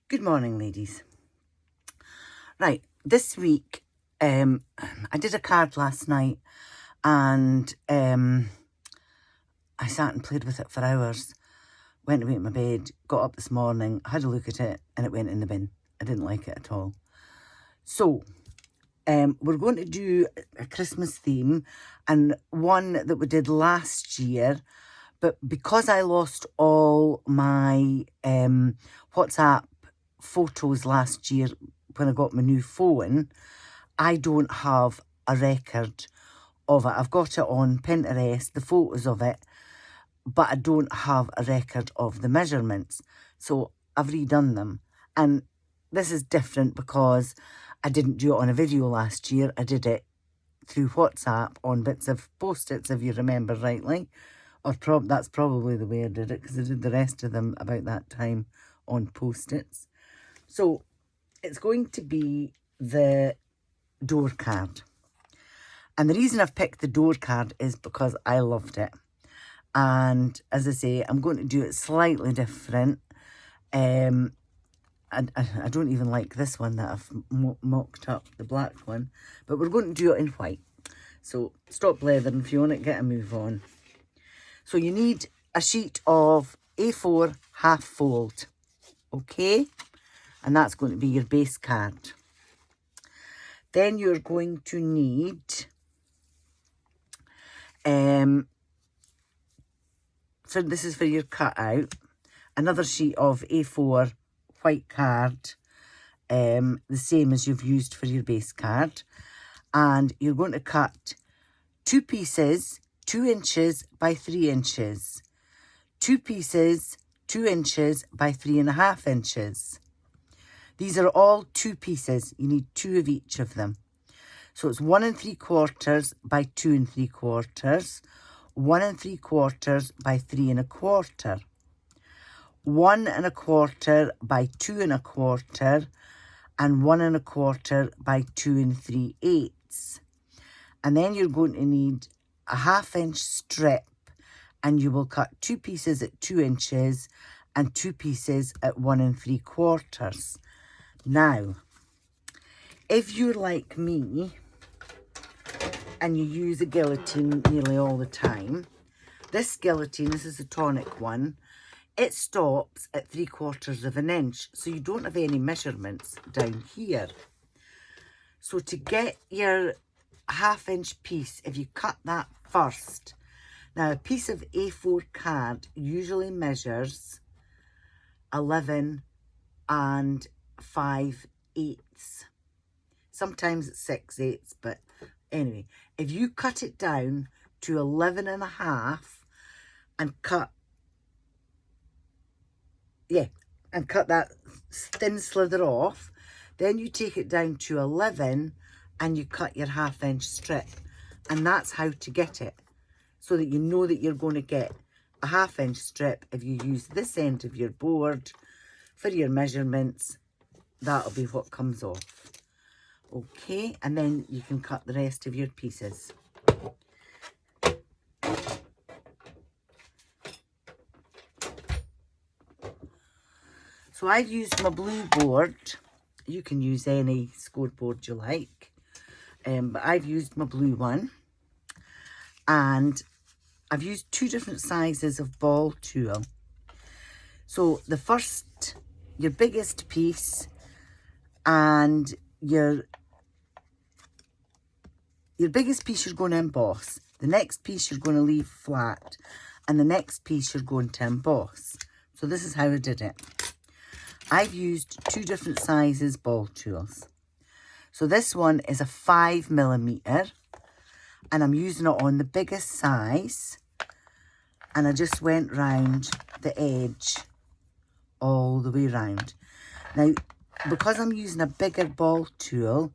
Good morning, ladies. Right, this week, I did a card last night and I sat and played with it for hours. Went to make my bed, got up this morning, had a look at it, and it went in the bin. I didn't like it at all. So, we're going to do a Christmas theme and one that we did last year, but because I lost all my WhatsApp photos last year when I got my new phone, I don't have a record of it. I've got it on Pinterest, the photos of it, but I don't have a record of the measurements. So I've redone them. And this is different because I didn't do it on a video last year. I did it through WhatsApp on bits of Post-its, if you remember rightly. Or that's probably the way I did it, because I did the rest of them about that time on Post-its. So it's going to be the door card. And the reason I've picked the door card is because I loved it. And as I say, I'm going to do it slightly different. I don't even like this one that I've mocked up, the black one. But we're going to do it in white. So stop blethering if you want it, get a move on. So you need a sheet of A4 half fold. Okay? And that's going to be your base card. Then you're going to need so this is for your cutout, another sheet of A4 white card, the same as you've used for your base card, and you're going to cut two pieces 2 inches by 3 inches, two pieces 2 inches by 3.5 inches. These are all 2 pieces. You need 2 of each of them. So it's 1 3/4 by 2 3/4, 1 3/4 by 3 1/4, 1 1/4 by 2 1/4, and 1 1/4 by 2 3/8. And then you're going to need a 1/2 inch strip, and you will cut 2 pieces at 2 inches and 2 pieces at 1 3/4. Now, if you're like me and you use a guillotine nearly all the time, this guillotine, this is a tonic one, it stops at 3/4 of an inch, so you don't have any measurements down here. So to get your 1/2 inch piece, if you cut that first, now a piece of A4 card usually measures 11 5/8. Sometimes it's 6/8, but anyway, if you cut it down to 11 1/2 and cut that thin slither off, then you take it down to 11 and you cut your 1/2 inch strip. And that's how to get it, so that you know that you're going to get a 1/2 inch strip. If you use this end of your board for your measurements, that'll be what comes off. Okay, and then you can cut the rest of your pieces. So I've used my blue board. You can use any scoreboard you like, but I've used my blue one. And I've used 2 different sizes of ball tool. So the first, your biggest piece, and your biggest piece you're going to emboss. The next piece you're going to leave flat, and the next piece you're going to emboss. So this is how I did it. I've used 2 different sizes ball tools. So this one is a 5mm, and I'm using it on the biggest size, and I just went round the edge all the way round. Now, because I'm using a bigger ball tool,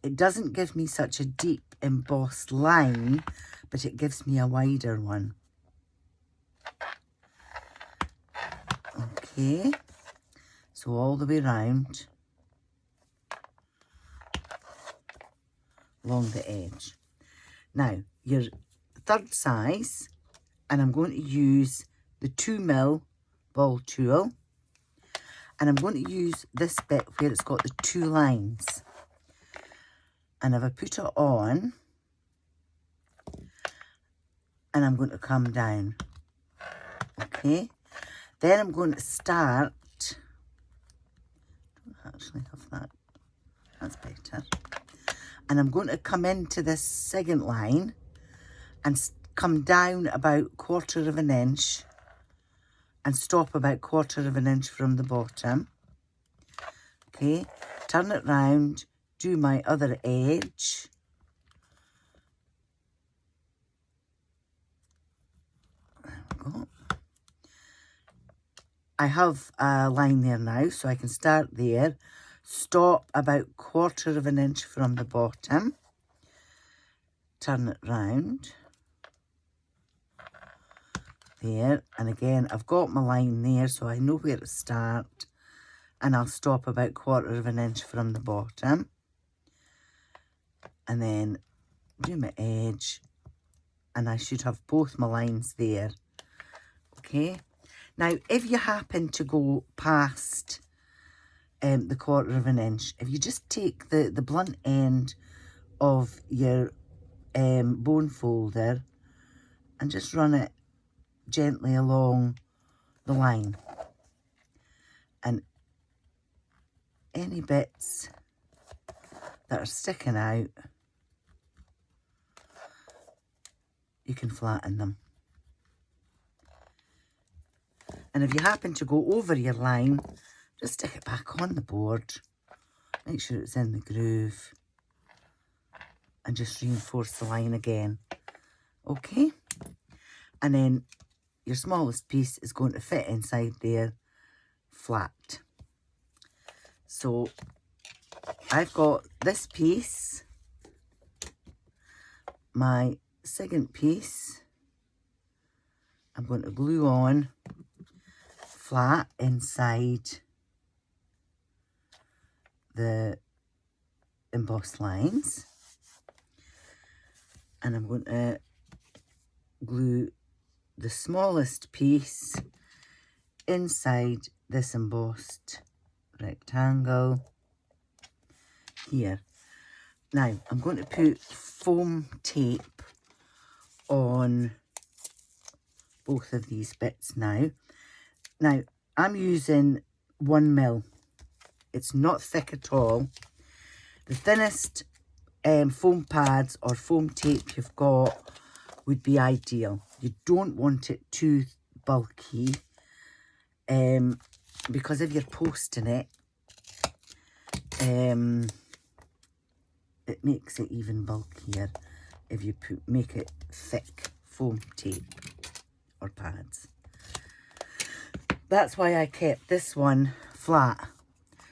it doesn't give me such a deep embossed line, but it gives me a wider one. Okay, so all the way round along the edge. Now, your third size, and I'm going to use the 2mm ball tool, And I'm going to use this bit where it's got the 2 lines. And if I put it on, and I'm going to come down, okay? Then I'm going to start, I don't actually have that, that's better. And I'm going to come into this second line and come down about 1/4 of an inch and stop about 1/4 of an inch from the bottom. Okay, turn it round, do my other edge. There we go. I have a line there now, so I can start there, stop about 1/4 of an inch from the bottom, turn it round, there, and again, I've got my line there, so I know where to start, and I'll stop about 1/4 of an inch from the bottom, and then do my edge, and I should have both my lines there, okay? Now, if you happen to go past the 1/4 of an inch, if you just take the blunt end of your bone folder and just run it gently along the line, and any bits that are sticking out, you can flatten them. And if you happen to go over your line, just stick it back on the board, make sure it's in the groove, and just reinforce the line again, okay? And then your smallest piece is going to fit inside there flat. So I've got this piece, my second piece, I'm going to glue on flat inside the embossed lines, and I'm going to glue the smallest piece inside this embossed rectangle here. Now I'm going to put foam tape on both of these bits now. Now I'm using 1mm. It's not thick at all. The thinnest foam pads or foam tape you've got would be ideal. You don't want it too bulky, because if you're posting it, it makes it even bulkier if you make it thick foam tape or pads. That's why I kept this one flat.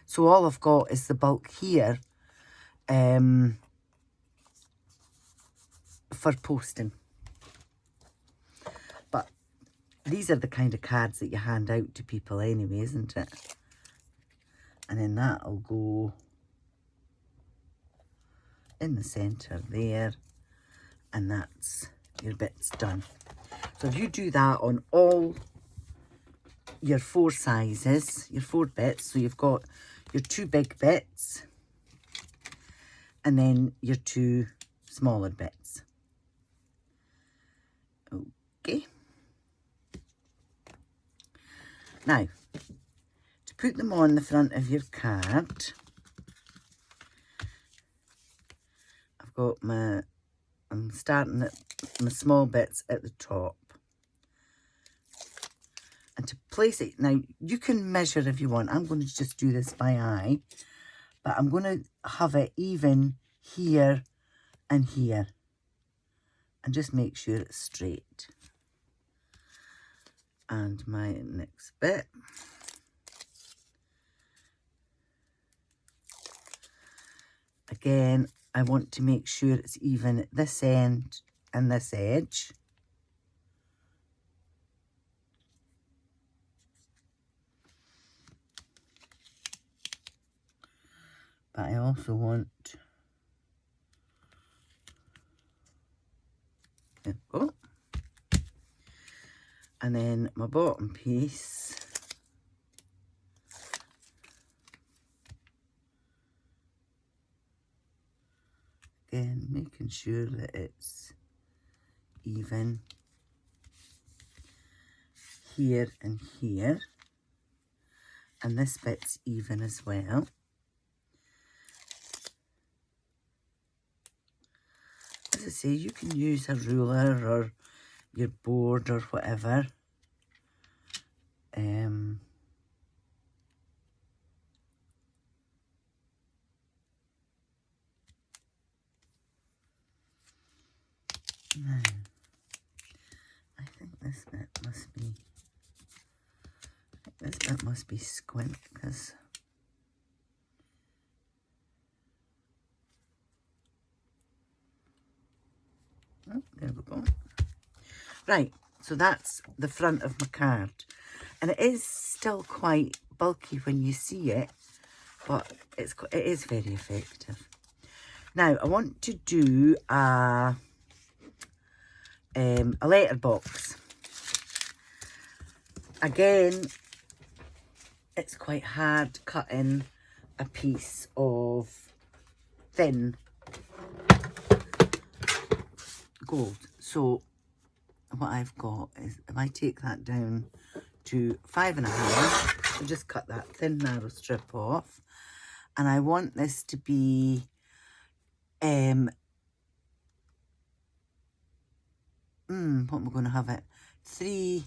So all I've got is the bulk here for posting. But these are the kind of cards that you hand out to people anyway, isn't it? And then that'll go in the centre there, and that's your bits done. So if you do that on all your 4 sizes, your 4 bits, so you've got your 2 big bits and then your 2 smaller bits. Okay. Now, to put them on the front of your card, I've got I'm starting at my small bits at the top. And to place it, now you can measure if you want. I'm going to just do this by eye, but I'm going to have it even here and here, and just make sure it's straight. And my next bit, again, I want to make sure it's even at this end and this edge. But I also want, there we go. And then my bottom piece, again, making sure that it's even here and here, and this bit's even as well. As I say, you can use a ruler or your board or whatever. Now, I think this bit must be squint, because oh, there we go. Right, so that's the front of my card, and it is still quite bulky when you see it, but it is very effective. Now I want to do a letterbox. Again, it's quite hard cutting a piece of thin gold. So what I've got is, if I take that down to 5.5, I'll just cut that thin narrow strip off, and I want this to be what am I going to have it? 3/8,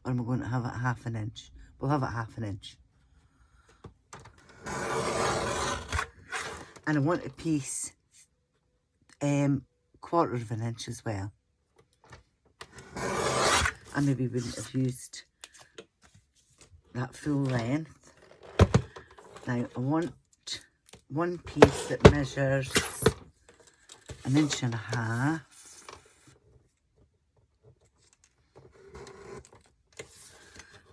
or am I going to have it 1/2 inch? We'll have it 1/2 inch. And I want a piece 1/4 inch as well. I maybe wouldn't have used that full length. Now I want one piece that measures 1.5 inches.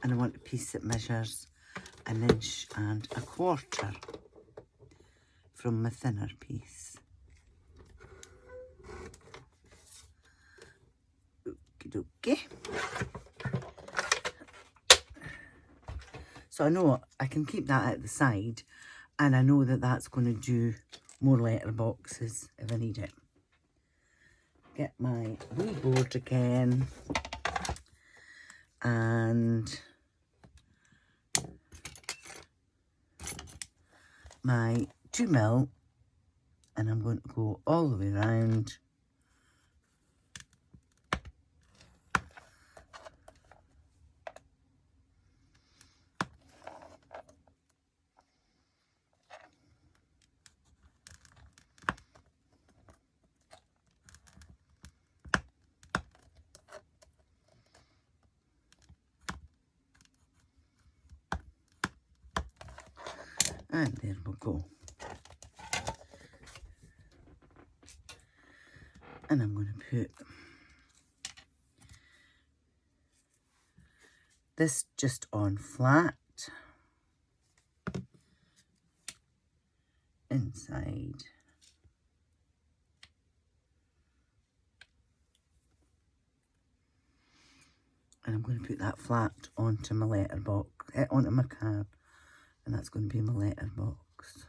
And I want a piece that measures 1.25 inches from my thinner piece. Okie dokie. So I know I can keep that at the side, and I know that that's going to do more letterboxes if I need it. Get my wee board again, and my 2mm, and I'm going to go all the way around. And there we go. And I'm going to put this just on flat inside. And I'm going to put that flat onto my letterbox, onto my card, and that's going to be my letterbox.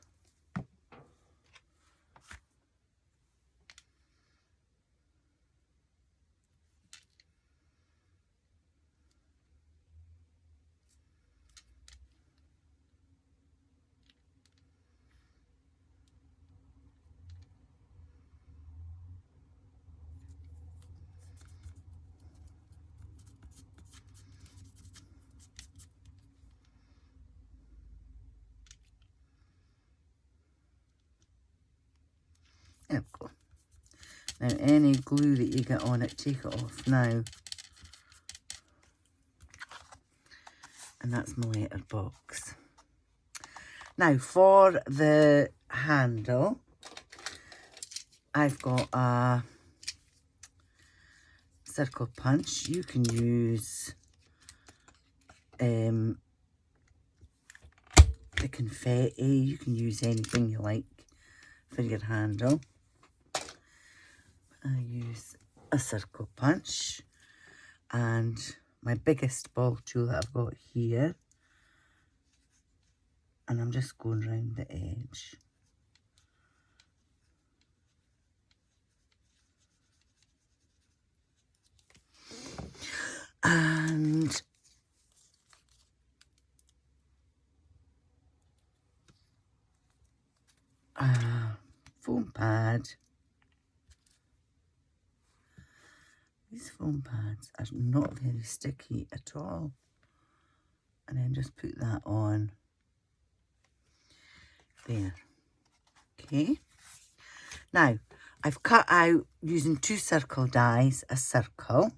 There we go. Now any glue that you get on it, take it off now. And that's my letterbox. Now for the handle, I've got a circle punch. You can use the confetti. You can use anything you like for your handle. I use a circle punch, and my biggest ball tool that I've got here And I'm just going round the edge. And foam pad. These foam pads are not very sticky at all. And then just put that on there. Okay. Now, I've cut out, using 2 circle dies, a circle.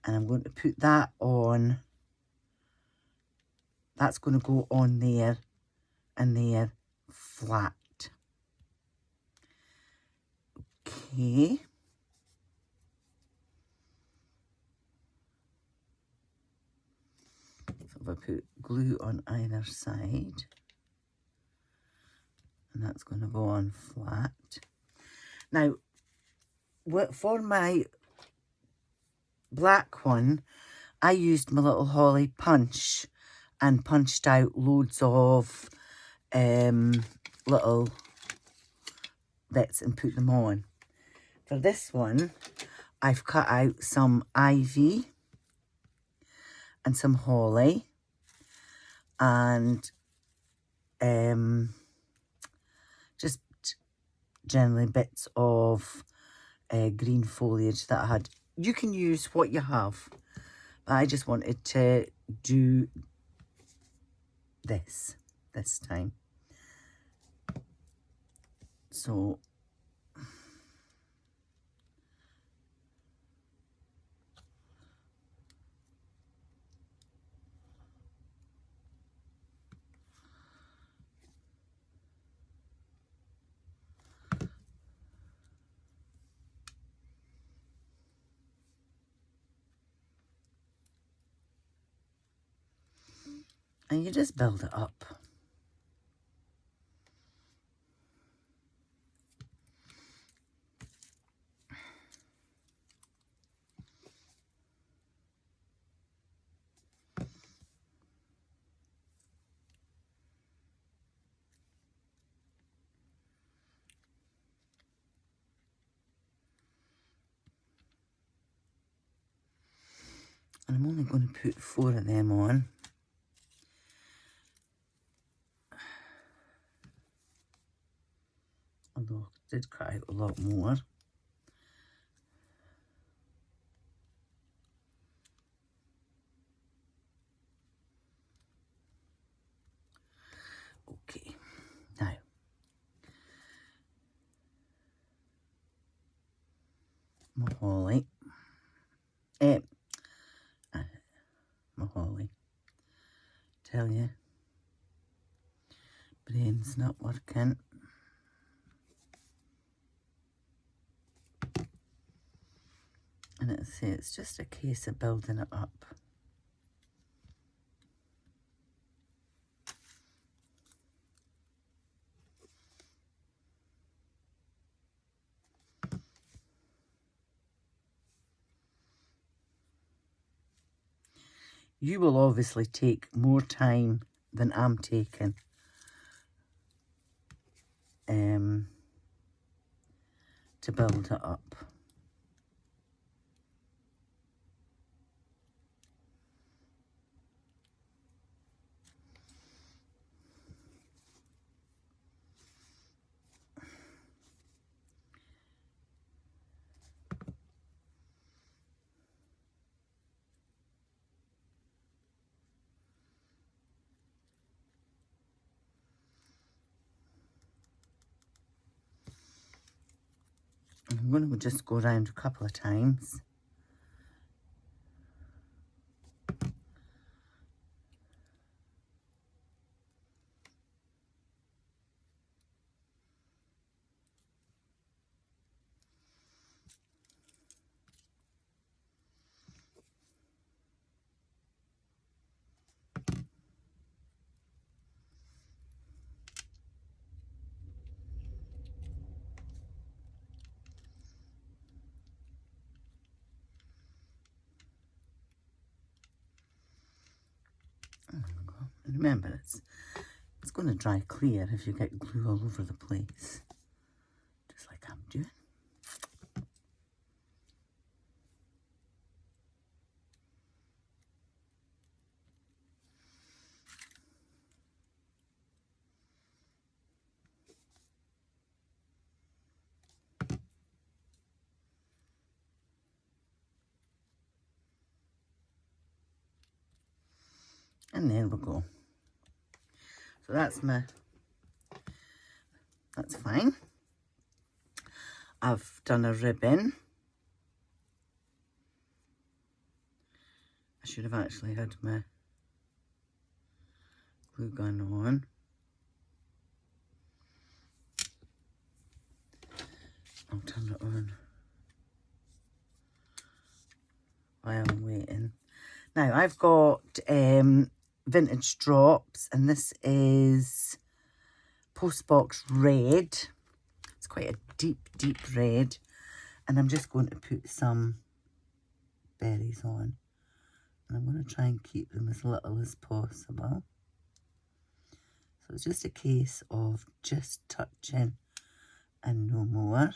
And I'm going to put that on. That's going to go on there and there flat. Okay. So if I put glue on either side, and that's going to go on flat. Now, for my black one, I used my little Holly punch and punched out loads of little bits and put them on. For this one, I've cut out some ivy and some holly and just generally bits of green foliage that I had. You can use what you have, but I just wanted to do this time. So and you just build it up. And I'm only going to put 4 of them on. Although I did cut out a lot more. Okay, now my holly. My holly. Tell you, brain's not working. And it's just a case of building it up. You will obviously take more time than I'm taking to build it up. I'm going to just go around a couple of times. And remember, going to dry clear if you get glue all over the place, just like I'm doing. And there we go. So that's fine. I've done a ribbon. I should have actually had my glue gun on. I'll turn it on while I'm waiting. Now I've got vintage drops, and this is Postbox Red. It's quite a deep red, and I'm just going to put some berries on, and I'm going to try and keep them as little as possible. So it's just a case of just touching and no more.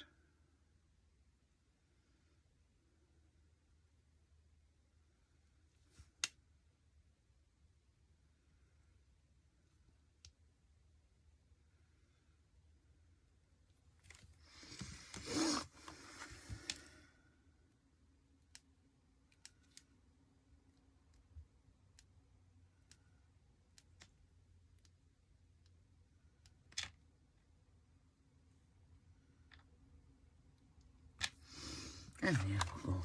And there we go.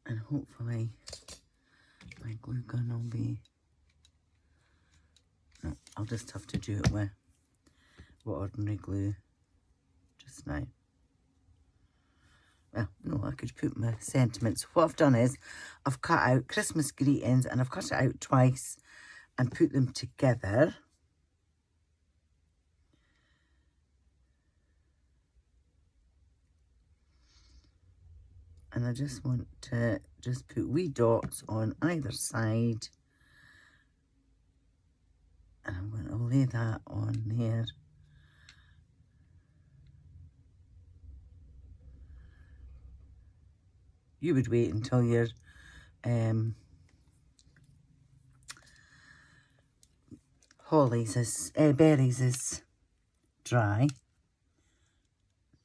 And hopefully my glue gun will be... No, I'll just have to do it with ordinary glue just now. Well, no, I could put my sentiments. What I've done is I've cut out Christmas greetings, and I've cut it out twice and put them together. And I just want to just put wee dots on either side. And I'm going to lay that on there. You would wait until your berries is dry.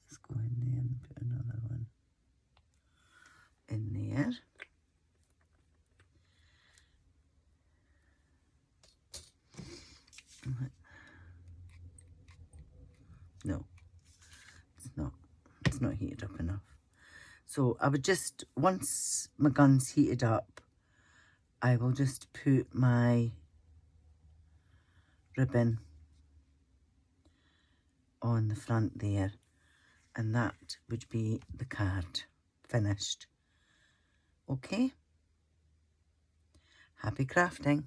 Let's go in there and put another one in there. No, it's not heated up enough. So I would just, once my gun's heated up, I will just put my ribbon on the front there, and that would be the card finished. Okay? Happy crafting.